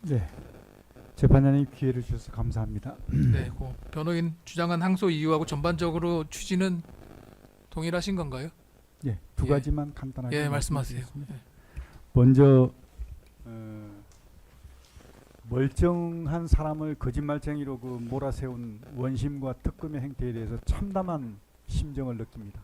네, 재판장님 기회를 주셔서 감사합니다. 네, 그 변호인 주장한 항소 이유하고 전반적으로 취지는 동일하신 건가요? 예, 두 예. 가지만 간단하게 예, 말씀하세요. 말씀드리겠습니다. 예. 먼저 멀쩡한 사람을 거짓말쟁이로 그 몰아세운 원심과 특검의 행태에 대해서 참담한 심정을 느낍니다.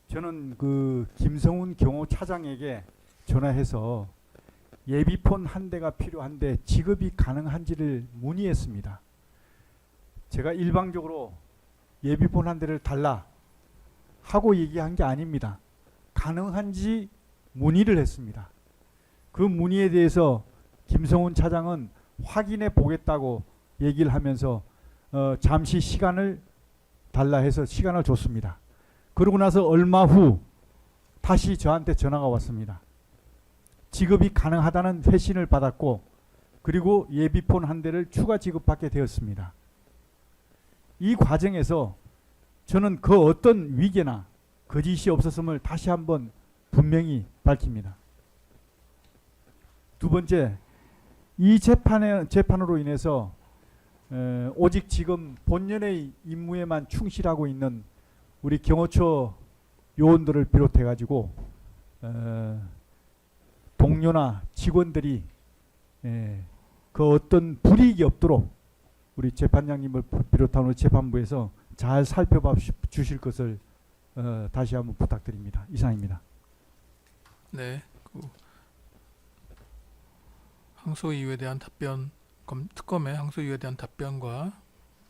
저는 그 김성훈 경호차장에게 전화해서 예비폰 한 대가 필요한데 지급이 가능한지를 문의했습니다. 제가 일방적으로 예비폰 한 대를 달라 하고 얘기한 게 아닙니다. 가능한지 문의를 했습니다. 그 문의에 대해서 김성훈 차장은 확인해 보겠다고 얘기를 하면서 잠시 시간을 달라 해서 시간을 줬습니다. 그러고 나서 얼마 후 다시 저한테 전화가 왔습니다. 지급이 가능하다는 회신을 받았고 그리고 예비폰 한 대를 추가 지급받게 되었습니다. 이 과정에서 저는 그 어떤 위계나 거짓이 없었음을 다시 한번 분명히 밝힙니다. 두 번째, 이 재판으로 인해서 오직 지금 본연의 임무에만 충실하고 있는 우리 경호처 요원들을 비롯해 가지고 동료나 직원들이 그 어떤 불이익이 없도록 우리 재판장님을 비롯한 우리 재판부에서 잘 살펴봐 주실 것을 다시 한번 부탁드립니다. 이상입니다. 네, 그 항소 이유에 대한 답변, 특검의 항소 이유에 대한 답변과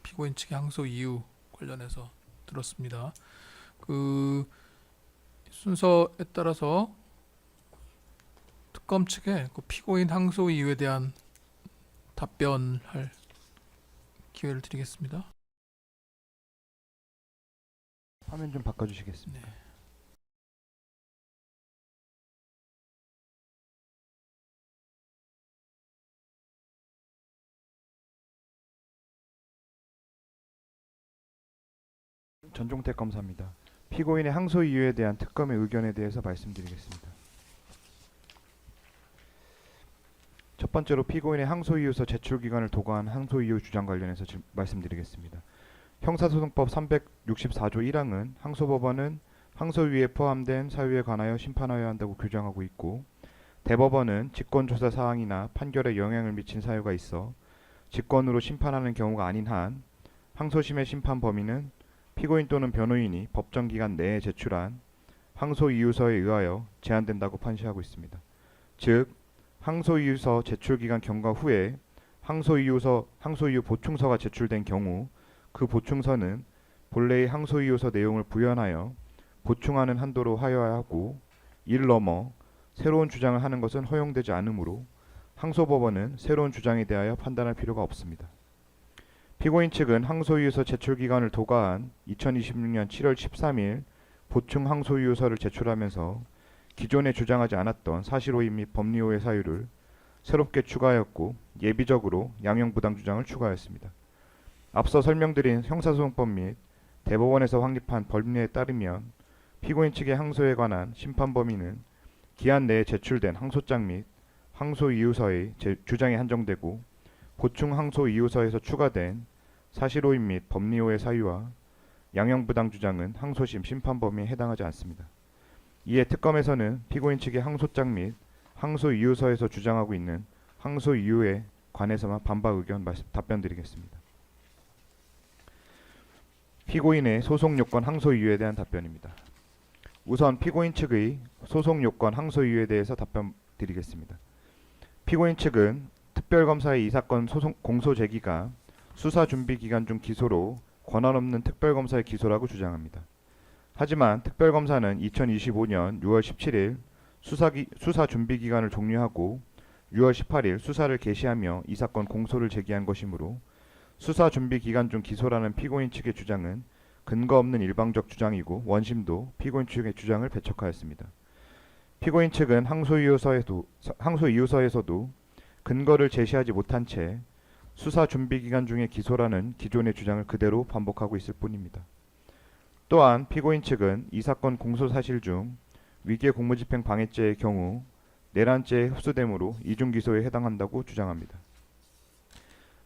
피고인 측의 항소 이유 관련해서 들었습니다. 그 순서에 따라서 특검 측에 그 피고인 항소 이유에 대한 답변할 기회를 드리겠습니다. 화면 좀 바꿔주시겠습니까? 네. 전종택 검사입니다. 피고인의 항소 이유에 대한 특검의 의견에 대해서 말씀드리겠습니다. 첫 번째로 피고인의 항소 이유서 제출 기간을 도과한 항소 이유 주장 관련해서 말씀드리겠습니다. 형사소송법 364조 1항은 항소법원은 항소유예에 포함된 사유에 관하여 심판하여야 한다고 규정하고 있고, 대법원은 직권조사 사항이나 판결에 영향을 미친 사유가 있어 직권으로 심판하는 경우가 아닌 한 항소심의 심판 범위는 피고인 또는 변호인이 법정 기간 내에 제출한 항소 이유서에 의하여 제한된다고 판시하고 있습니다. 즉, 항소 이유서 제출 기간 경과 후에 항소 이유 보충서가 제출된 경우 그 보충서는 본래의 항소 이유서 내용을 부연하여 보충하는 한도로 하여야 하고, 이를 넘어 새로운 주장을 하는 것은 허용되지 않으므로 항소법원은 새로운 주장에 대하여 판단할 필요가 없습니다. 피고인 측은 항소이유서 제출 기간을 도과한 2026년 7월 13일 보충 항소이유서를 제출하면서 기존에 주장하지 않았던 사실오해 및 법리오해 사유를 새롭게 추가하였고, 예비적으로 양형부당 주장을 추가하였습니다. 앞서 설명드린 형사소송법 및 대법원에서 확립한 법리에 따르면 피고인 측의 항소에 관한 심판 범위는 기한 내에 제출된 항소장 및 항소이유서의 주장에 한정되고, 보충 항소이유서에서 추가된 사실오해 및 법리오해 사유와 양형부당 주장은 항소심 심판 범위에 해당하지 않습니다. 이에 특검에서는 피고인 측의 항소장 및 항소이유서에서 주장하고 있는 항소이유에 관해서만 반박 의견 답변드리겠습니다. 피고인의 소송요건 항소이유에 대한 답변입니다. 우선 피고인 측의 소송요건 항소이유에 대해서 답변드리겠습니다. 피고인 측은 특별검사의 이 사건 공소 제기가 수사준비기간 중 기소로 권한없는 특별검사의 기소라고 주장합니다. 하지만 특별검사는 2025년 6월 17일 수사준비기간을 종료하고 6월 18일 수사를 개시하며 이 사건 공소를 제기한 것이므로 수사준비기간 중 기소라는 피고인 측의 주장은 근거 없는 일방적 주장이고, 원심도 피고인 측의 주장을 배척하였습니다. 피고인 측은 항소이유서에서도 근거를 제시하지 못한 채 수사준비기간 중에 기소라는 기존의 주장을 그대로 반복하고 있을 뿐입니다. 또한 피고인 측은 이 사건 공소사실 중 위계 공무집행 방해죄의 경우 내란죄에 흡수됨으로 이중기소에 해당한다고 주장합니다.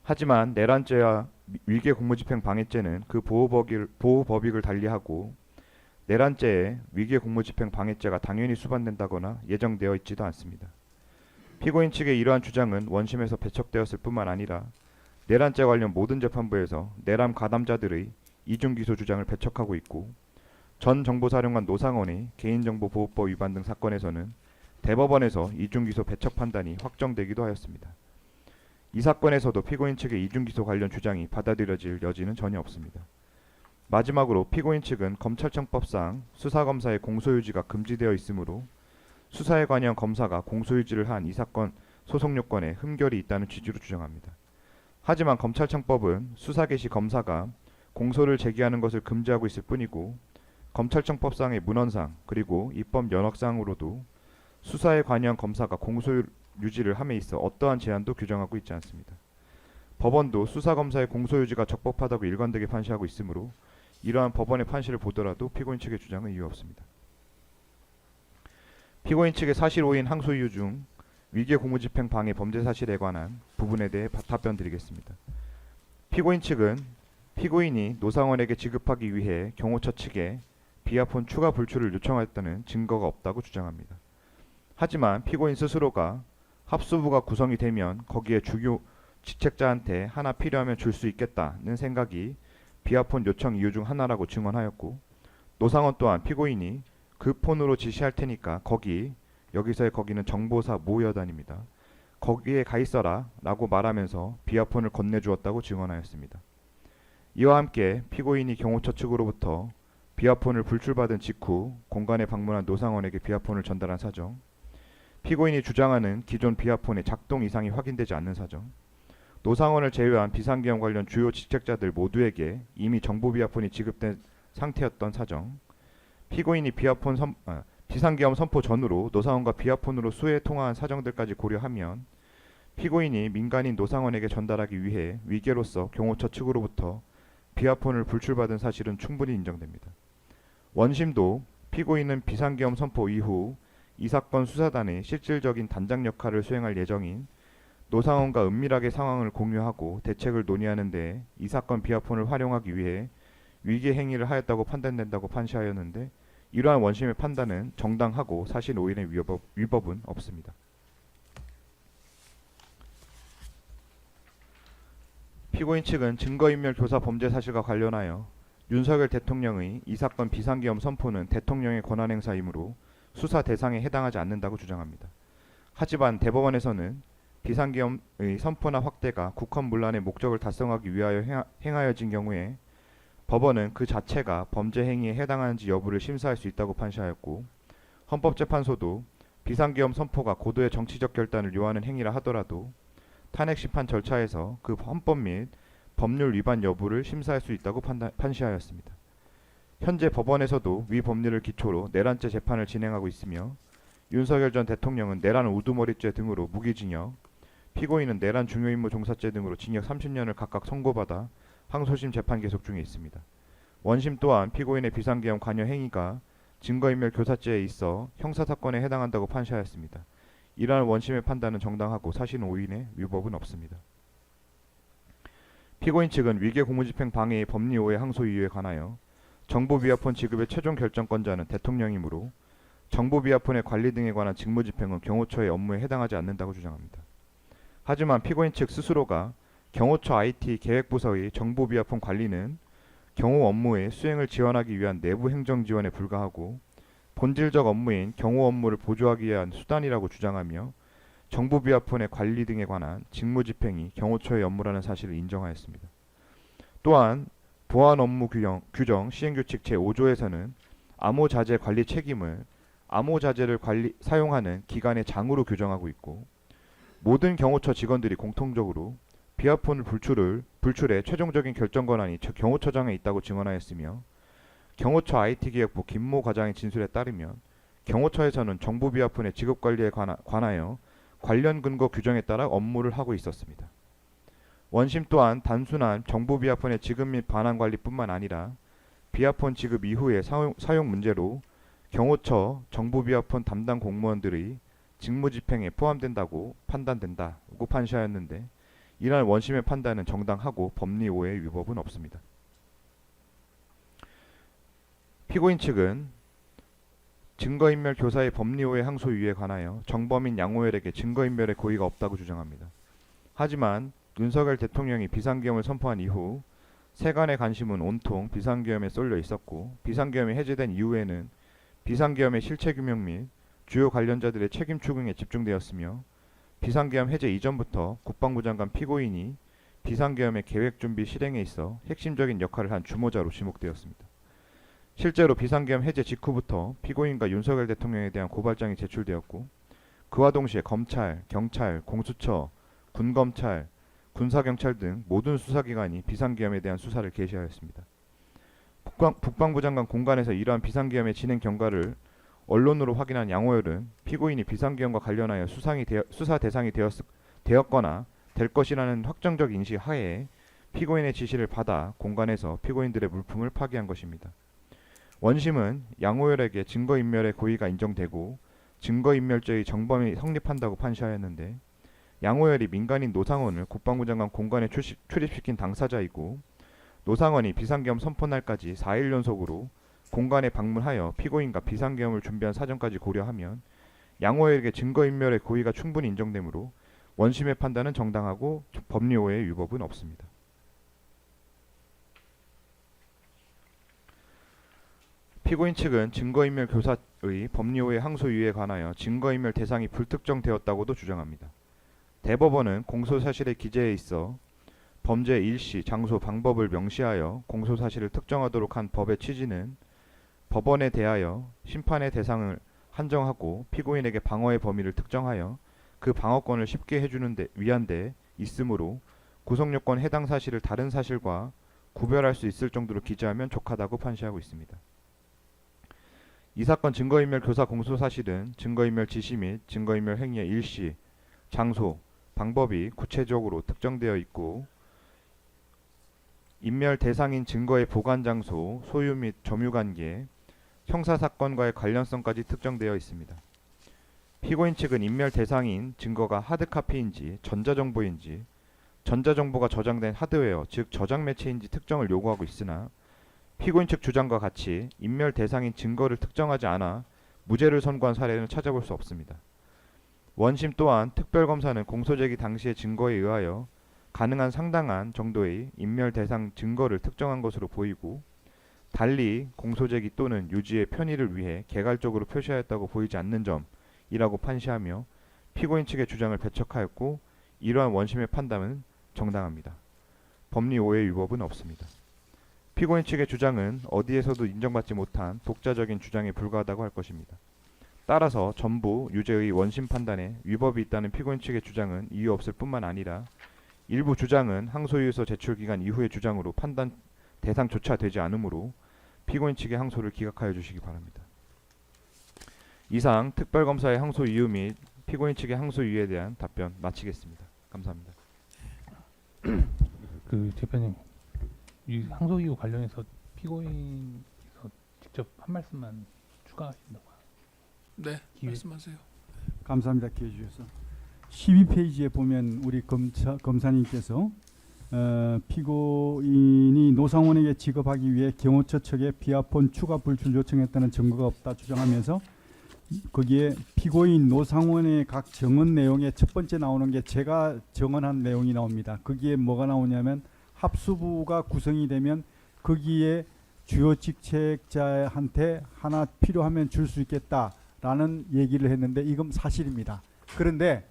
하지만 내란죄와 위계 공무집행 방해죄는 그 보호법익을 달리하고 내란죄에 위계 공무집행 방해죄가 당연히 수반된다거나 예정되어 있지도 않습니다. 피고인 측의 이러한 주장은 원심에서 배척되었을 뿐만 아니라 내란죄 관련 모든 재판부에서 내란 가담자들의 이중기소 주장을 배척하고 있고 전 정보사령관 노상원의 개인정보보호법 위반 등 사건에서는 대법원에서 이중기소 배척 판단이 확정되기도 하였습니다. 이 사건에서도 피고인 측의 이중기소 관련 주장이 받아들여질 여지는 전혀 없습니다. 마지막으로 피고인 측은 검찰청법상 수사검사의 공소유지가 금지되어 있으므로 수사에 관여한 검사가 공소유지를 한 이 사건 소송 요건에 흠결이 있다는 취지로 주장합니다. 하지만 검찰청법은 수사 개시 검사가 공소를 제기하는 것을 금지하고 있을 뿐이고 검찰청법상의 문헌상 그리고 입법 연억상으로도 수사에 관여한 검사가 공소유지를 함에 있어 어떠한 제한도 규정하고 있지 않습니다. 법원도 수사검사의 공소유지가 적법하다고 일관되게 판시하고 있으므로 이러한 법원의 판시를 보더라도 피고인 측의 주장은 이유 없습니다. 피고인 측의 사실 오인 항소 이유 중 위계 공무집행 방해 범죄 사실에 관한 부분에 대해 답변 드리겠습니다. 피고인 측은 피고인이 노상원에게 지급하기 위해 경호처 측에 비하폰 추가 불출을 요청하였다는 증거가 없다고 주장합니다. 하지만 피고인 스스로가 합수부가 구성이 되면 거기에 주요 직책자한테 하나 필요하면 줄 수 있겠다는 생각이 비하폰 요청 이유 중 하나라고 증언하였고 노상원 또한 피고인이 그 폰으로 지시할 테니까 여기서의 거기는 정보사 모 여단입니다. 거기에 가 있어라 라고 말하면서 비하폰을 건네주었다고 증언하였습니다. 이와 함께 피고인이 경호처 측으로부터 비하폰을 불출받은 직후 공간에 방문한 노상원에게 비하폰을 전달한 사정, 피고인이 주장하는 기존 비하폰의 작동 이상이 확인되지 않는 사정, 노상원을 제외한 비상계엄 관련 주요 직책자들 모두에게 이미 정보 비하폰이 지급된 상태였던 사정, 피고인이 비상계엄 선포 전후로 노상원과 비하폰으로 수회 통화한 사정들까지 고려하면 피고인이 민간인 노상원에게 전달하기 위해 위계로서 경호처 측으로부터 비하폰을 불출받은 사실은 충분히 인정됩니다. 원심도 피고인은 비상계엄 선포 이후 이 사건 수사단의 실질적인 단장 역할을 수행할 예정인 노상원과 은밀하게 상황을 공유하고 대책을 논의하는 데 이 사건 비하폰을 활용하기 위해 위계 행위를 하였다고 판단된다고 판시하였는데 이러한 원심의 판단은 정당하고 사실 오인의 위법은 없습니다. 피고인 측은 증거인멸 교사 범죄 사실과 관련하여 윤석열 대통령의 이 사건 비상계엄 선포는 대통령의 권한행사이므로 수사 대상에 해당하지 않는다고 주장합니다. 하지만 대법원에서는 비상계엄의 선포나 확대가 국헌문란의 목적을 달성하기 위하여 행하여진 경우에 법원은 그 자체가 범죄 행위에 해당하는지 여부를 심사할 수 있다고 판시하였고 헌법재판소도 비상계엄 선포가 고도의 정치적 결단을 요하는 행위라 하더라도 탄핵심판 절차에서 그 헌법 및 법률 위반 여부를 심사할 수 있다고 판시하였습니다. 현재 법원에서도 위 법률을 기초로 내란죄 재판을 진행하고 있으며 윤석열 전 대통령은 내란 우두머리죄 등으로 무기징역, 피고인은 내란 중요임무 종사죄 등으로 징역 30년을 각각 선고받아 항소심 재판 계속 중에 있습니다. 원심 또한 피고인의 비상계엄 관여 행위가 증거인멸 교사죄에 있어 형사사건에 해당한다고 판시하였습니다. 이러한 원심의 판단은 정당하고 사실 오인의 위법은 없습니다. 피고인 측은 위계 공무집행 방해의 법리 오해 항소 이유에 관하여 정보 비하폰 지급의 최종 결정권자는 대통령이므로 정보 비하폰의 관리 등에 관한 직무집행은 경호처의 업무에 해당하지 않는다고 주장합니다. 하지만 피고인 측 스스로가 경호처 IT 계획부서의 정보 비하폰 관리는 경호 업무의 수행을 지원하기 위한 내부 행정 지원에 불과하고 본질적 업무인 경호 업무를 보조하기 위한 수단이라고 주장하며 정보 비하폰의 관리 등에 관한 직무 집행이 경호처의 업무라는 사실을 인정하였습니다. 또한 보안 업무 규정 시행규칙 제5조에서는 암호자재 관리 책임을 암호자재를 사용하는 기관의 장으로 규정하고 있고 모든 경호처 직원들이 공통적으로 비하폰 불출의 최종적인 결정 권한이 경호처장에 있다고 증언하였으며 경호처 IT기획부 김모 과장의 진술에 따르면 경호처에서는 정보 비하폰의 지급 관리에 관하여 관련 근거 규정에 따라 업무를 하고 있었습니다. 원심 또한 단순한 정보 비하폰의 지급 및 반환 관리뿐만 아니라 비하폰 지급 이후의 사용 문제로 경호처 정보 비하폰 담당 공무원들의 직무집행에 포함된다고 판단된다고 판시하였는데 이러한 원심의 판단은 정당하고 법리 오해의 위법은 없습니다. 피고인 측은 증거인멸 교사의 법리 오해 항소 이유에 관하여 정범인 양호열에게 증거인멸의 고의가 없다고 주장합니다. 하지만 윤석열 대통령이 비상계엄을 선포한 이후 세간의 관심은 온통 비상계엄에 쏠려 있었고 비상계엄이 해제된 이후에는 비상계엄의 실체규명 및 주요 관련자들의 책임 추궁에 집중되었으며 비상계엄 해제 이전부터 국방부 장관 피고인이 비상계엄의 계획 준비 실행에 있어 핵심적인 역할을 한 주모자로 지목되었습니다. 실제로 비상계엄 해제 직후부터 피고인과 윤석열 대통령에 대한 고발장이 제출되었고 그와 동시에 검찰, 경찰, 공수처, 군검찰, 군사경찰 등 모든 수사기관이 비상계엄에 대한 수사를 개시하였습니다. 국방부 장관 공관에서 이러한 비상계엄의 진행 경과를 언론으로 확인한 양호열은 피고인이 비상계엄과 관련하여 수사 대상이 되었거나 될 것이라는 확정적 인식 하에 피고인의 지시를 받아 공관에서 피고인들의 물품을 파기한 것입니다. 원심은 양호열에게 증거인멸의 고의가 인정되고 증거인멸죄의 정범이 성립한다고 판시하였는데 양호열이 민간인 노상원을 국방부 장관 공관에 출입시킨 당사자이고 노상원이 비상계엄 선포날까지 4일 연속으로 공관에 방문하여 피고인과 비상계엄을 준비한 사정까지 고려하면 양호열에게 증거인멸의 고의가 충분히 인정되므로 원심의 판단은 정당하고 법리 오해의 위법은 없습니다. 피고인 측은 증거인멸 교사의 법리 오해 항소 이유에 관하여 증거인멸 대상이 불특정되었다고도 주장합니다. 대법원은 공소사실의 기재에 있어 범죄 일시, 장소, 방법을 명시하여 공소사실을 특정하도록 한 법의 취지는 법원에 대하여 심판의 대상을 한정하고 피고인에게 방어의 범위를 특정하여 그 방어권을 쉽게 해주는 데 위한 데 있으므로 구속요건 해당 사실을 다른 사실과 구별할 수 있을 정도로 기재하면 족하다고 판시하고 있습니다. 이 사건 증거인멸 교사 공소사실은 증거인멸 지시 및 증거인멸 행위의 일시, 장소, 방법이 구체적으로 특정되어 있고 인멸 대상인 증거의 보관 장소, 소유 및 점유관계, 형사사건과의 관련성까지 특정되어 있습니다. 피고인 측은 인멸 대상인 증거가 하드카피인지 전자정보인지 전자정보가 저장된 하드웨어 즉 저장 매체인지 특정을 요구하고 있으나 피고인 측 주장과 같이 인멸 대상인 증거를 특정하지 않아 무죄를 선고한 사례는 찾아볼 수 없습니다. 원심 또한 특별검사는 공소제기 당시의 증거에 의하여 가능한 상당한 정도의 인멸 대상 증거를 특정한 것으로 보이고 달리 공소제기 또는 유지의 편의를 위해 개괄적으로 표시하였다고 보이지 않는 점이라고 판시하며 피고인 측의 주장을 배척하였고 이러한 원심의 판단은 정당합니다. 법리 오해 위법은 없습니다. 피고인 측의 주장은 어디에서도 인정받지 못한 독자적인 주장에 불과하다고 할 것입니다. 따라서 전부 유죄의 원심 판단에 위법이 있다는 피고인 측의 주장은 이유 없을 뿐만 아니라 일부 주장은 항소유예서 제출 기간 이후의 주장으로 판단 대상조차 되지 않으므로 피고인 측의 항소를 기각하여 주시기 바랍니다. 이상 특별검사의 항소 이유 및 피고인 측의 항소 이유에 대한 답변 마치겠습니다. 감사합니다. 그 대표님, 이 항소 이유 관련해서 피고인에서 직접 한 말씀만 추가하신다고요? 네, 기회. 말씀하세요. 감사합니다. 기회 주셔서. 12페이지에 보면 우리 검사님께서 피고인이 노상원에게 지급하기 위해 경호처 측에 비하폰 추가 불출 요청했다는 증거가 없다 주장하면서 거기에 피고인 노상원의 각 증언 내용에 첫 번째 나오는 게 제가 증언한 내용이 나옵니다. 거기에 뭐가 나오냐면 합수부가 구성이 되면 거기에 주요 직책자한테 하나 필요하면 줄 수 있겠다라는 얘기를 했는데 이건 사실입니다. 그런데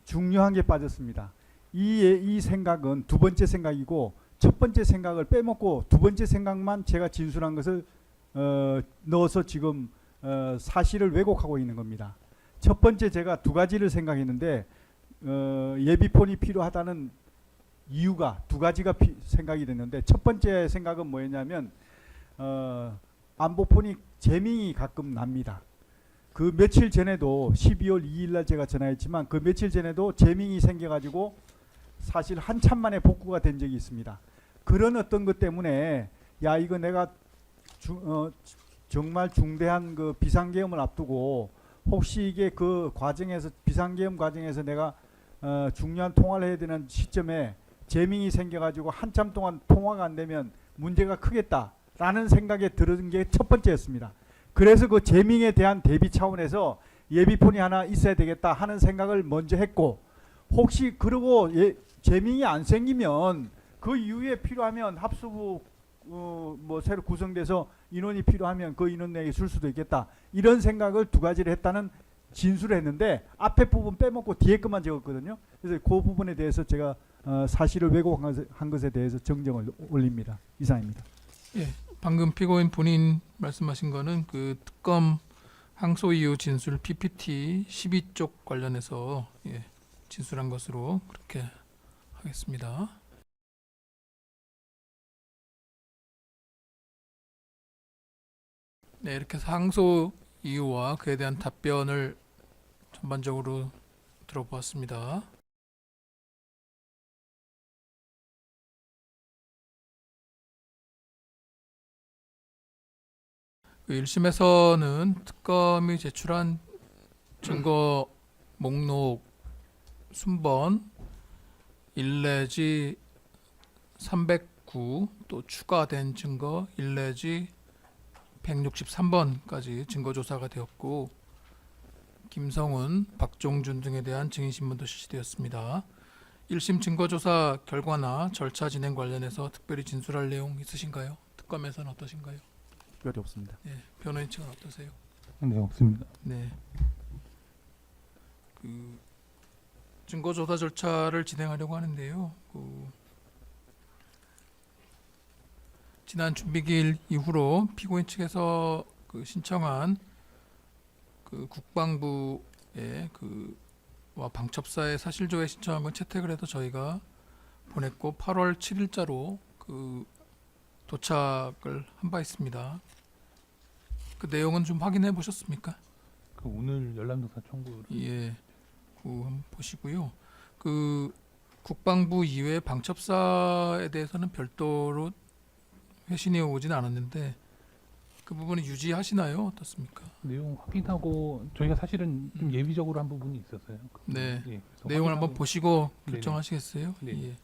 중요한 게 빠졌습니다. 이 생각은 두 번째 생각이고 첫 번째 생각을 빼먹고 두 번째 생각만 제가 진술한 것을 넣어서 지금 사실을 왜곡하고 있는 겁니다. 첫 번째 제가 두 가지를 생각했는데 예비폰이 필요하다는 이유가 두 가지가 생각이 됐는데 첫 번째 생각은 뭐였냐면 안보폰이 재밍이 가끔 납니다. 그 며칠 전에도 12월 2일 날 제가 전화했지만 그 며칠 전에도 재밍이 생겨가지고 사실 한참 만에 복구가 된 적이 있습니다. 그런 어떤 것 때문에 야 이거 내가 정말 중대한 그 비상계엄을 앞두고 혹시 이게 그 과정에서 비상계엄 과정에서 내가 중요한 통화를 해야 되는 시점에 재밍이 생겨가지고 한참 동안 통화가 안 되면 문제가 크겠다라는 생각에 들은 게 첫 번째였습니다. 그래서 그 재밍에 대한 대비 차원에서 예비폰이 하나 있어야 되겠다 하는 생각을 먼저 했고, 혹시 그러고 재밍이 안 생기면 그 이후에 필요하면 합수부 뭐 새로 구성돼서 인원이 필요하면 그 인원 내에 쓸 수도 있겠다, 이런 생각을 두 가지를 했다는 진술을 했는데 앞에 부분 빼먹고 뒤에 것만 적었거든요. 그래서 그 부분에 대해서 제가 사실을 왜곡한 것에 대해서 정정을 올립니다. 이상입니다. 방금 피고인 본인 말씀하신 거는 그 특검 항소 이유 진술 PPT 12쪽 관련해서 진술한 것으로 그렇게 하겠습니다. 네, 이렇게 해서 항소 이유와 그에 대한 답변을 전반적으로 들어보았습니다. 그 1심에서는 특검이 제출한 증거 목록 순번 1내지 309, 또 추가된 증거 1내지 163번까지 증거조사가 되었고, 김성훈, 박종준 등에 대한 증인신문도 실시되었습니다. 1심 증거조사 결과나 절차 진행 관련해서 특별히 진술할 내용 있으신가요? 특검에서는 어떠신가요? 특별히 없습니다. 변호인 측은 어떠세요? 네, 없습니다. 네. 그 증거조사 절차를 진행하려고 하는데요. 지난 준비기일 이후로 피고인 측에서 그 신청한 그 국방부의 와 방첩사의 사실조회 신청한 건 채택을 해서 저희가 보냈고 8월 7일자로 그 도착을 한 바 있습니다. 그 내용은 좀 확인해 보셨습니까? 그 오늘 열람조사 청구. 예, 한번 보시고요. 그 국방부 이외의 방첩사에 대해서는 별도로 회신이 오지는 않았는데 그 부분은 유지하시나요? 어떻습니까? 내용 확인하고 저희가 사실은 좀 예비적으로 한 부분이 있었어요. 네. 그래서 내용을 한번 확인하고- 보시고 네네. 결정하시겠어요? 네. 예.